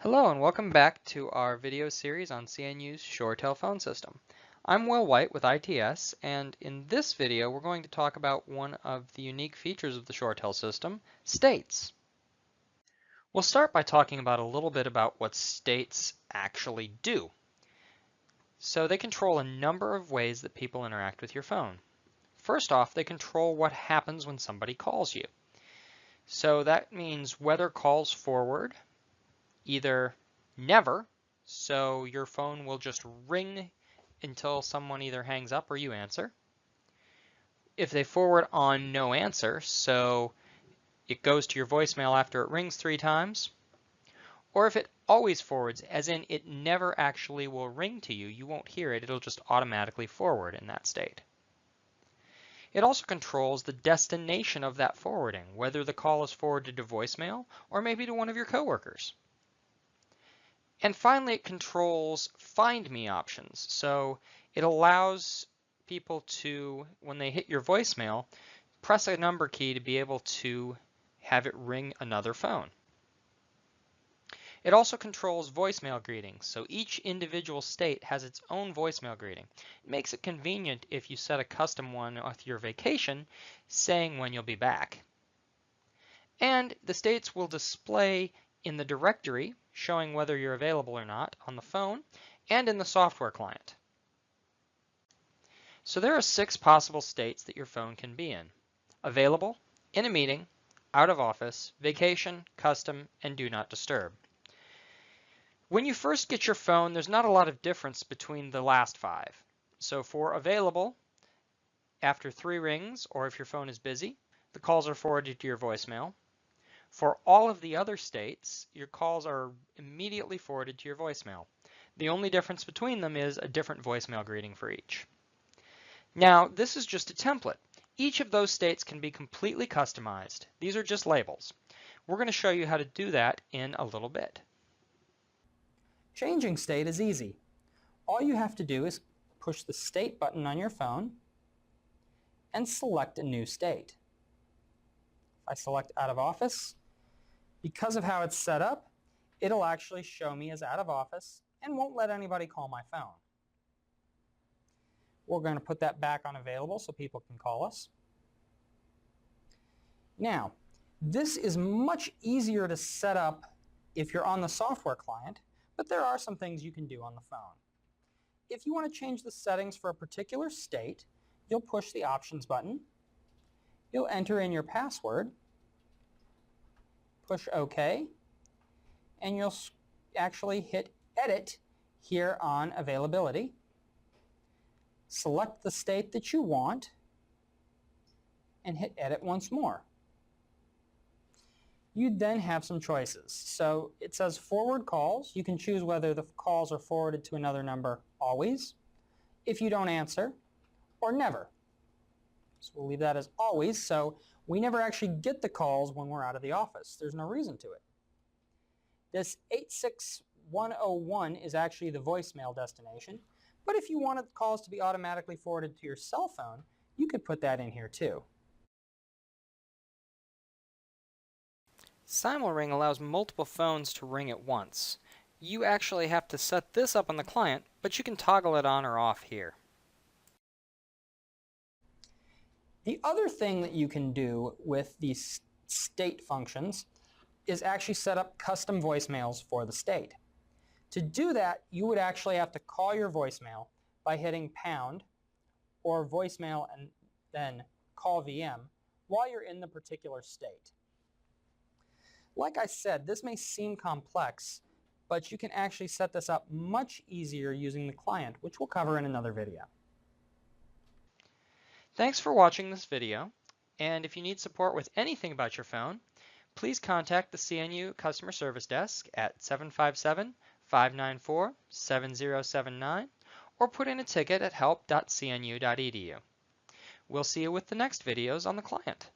Hello and welcome back to our video series on CNU's ShoreTel Phone system. I'm Will White with ITS, and in this video we're going to talk about one of the unique features of the ShoreTel system, states. We'll start by talking about a little bit about what states actually do. So they control a number of ways that people interact with your phone. First off, they control what happens when somebody calls you. So that means whether calls forward, either never, so your phone will just ring until someone either hangs up or you answer. If they forward on no answer, so it goes to your voicemail after it rings 3 times, or if it always forwards, as in it never actually will ring to you, you won't hear it, it'll just automatically forward in that state. It also controls the destination of that forwarding, whether the call is forwarded to voicemail or maybe to one of your coworkers. And finally, it controls find me options. So it allows people to, when they hit your voicemail, press a number key to be able to have it ring another phone. It also controls voicemail greetings. So each individual state has its own voicemail greeting. It makes it convenient if you set a custom one with your vacation saying when you'll be back. And the states will display in the directory showing whether you're available or not on the phone and in the software client. So there are 6 possible states that your phone can be in: available, in a meeting, out of office, vacation, custom, and do not disturb. When you first get your phone, there's not a lot of difference between the last 5. So for available, after 3 rings, or if your phone is busy, the calls are forwarded to your voicemail. For all of the other states, your calls are immediately forwarded to your voicemail. The only difference between them is a different voicemail greeting for each. Now, this is just a template. Each of those states can be completely customized. These are just labels. We're going to show you how to do that in a little bit. Changing state is easy. All you have to do is push the state button on your phone and select a new state. If I select out of office, because of how it's set up, it'll actually show me as out of office and won't let anybody call my phone. We're going to put that back on available so people can call us. Now, this is much easier to set up if you're on the software client, but there are some things you can do on the phone. If you want to change the settings for a particular state, you'll push the options button, you'll enter in your password, push OK, and you'll actually hit edit here on availability. Select the state that you want and hit edit once more. You then have some choices. So it says forward calls. You can choose whether the calls are forwarded to another number always, if you don't answer, or never. So we'll leave that as always, so we never actually get the calls when we're out of the office. There's no reason to it. This 86101 is actually the voicemail destination, but if you wanted calls to be automatically forwarded to your cell phone, you could put that in here too. Simulring allows multiple phones to ring at once. You actually have to set this up on the client, but you can toggle it on or off here. The other thing that you can do with these state functions is actually set up custom voicemails for the state. To do that, you would actually have to call your voicemail by hitting pound or voicemail and then call VM while you're in the particular state. Like I said, this may seem complex, but you can actually set this up much easier using the client, which we'll cover in another video. Thanks for watching this video, and if you need support with anything about your phone, please contact the CNU Customer Service Desk at 757-594-7079 or put in a ticket at help.cnu.edu. We'll see you with the next videos on the client.